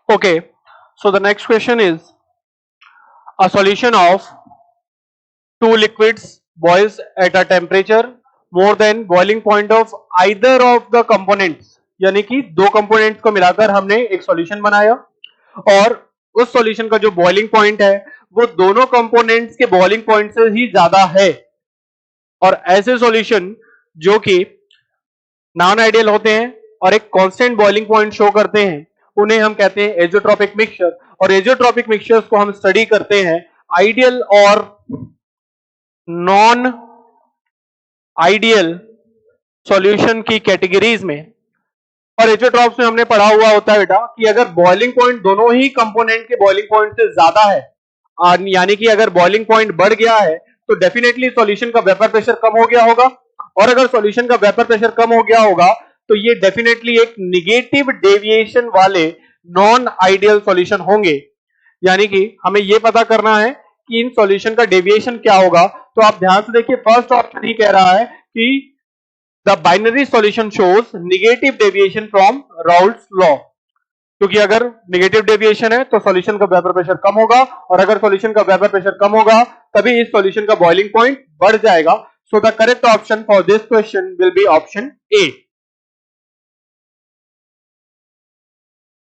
Okay, so the next question is a solution of two liquids boils at a temperature more than boiling point of either of the components. यानी कि दो components को मिलाकर हमने एक solution बनाया और उस सॉल्यूशन का जो बॉइलिंग पॉइंट है वो दोनों कंपोनेंट्स के बॉइलिंग पॉइंट से ही ज्यादा है। और ऐसे सॉल्यूशन जो कि नॉन आइडियल होते हैं और एक कांस्टेंट बॉइलिंग पॉइंट शो करते हैं उन्हें हम कहते हैं एजोट्रोपिक मिक्सचर। और एजोट्रोपिक मिक्सचर्स को हम स्टडी करते हैं आइडियल और नॉन आइडियल सॉल्यूशन की कैटेगरीज में। और एजोट्रॉप्स में हमने पढ़ा हुआ होता है बेटा कि अगर बॉइलिंग पॉइंट दोनों ही कंपोनेंट के बॉइलिंग पॉइंट से ज्यादा है, यानी कि अगर बॉइलिंग पॉइंट बढ़ गया है तो डेफिनेटली सॉल्यूशन का वेपर प्रेशर कम हो गया होगा। और अगर सॉल्यूशन का वेपर प्रेशर कम हो गया होगा तो ये डेफिनेटली एक निगेटिव डेविएशन वाले नॉन आइडियल सॉल्यूशन होंगे। यानी कि हमें यह पता करना है कि इन सॉल्यूशन का डेविएशन क्या होगा। तो आप ध्यान से देखिए, फर्स्ट ऑप्शन ही कह रहा है कि the binary solution shows negative deviation from Raoult's law. क्योंकि अगर नेगेटिव डेविएशन है तो सॉल्यूशन का वेपर प्रेशर कम होगा और अगर सॉल्यूशन का वेपर प्रेशर कम होगा तभी इस सॉल्यूशन का बॉइलिंग पॉइंट बढ़ जाएगा। So the correct option for this question will be option A.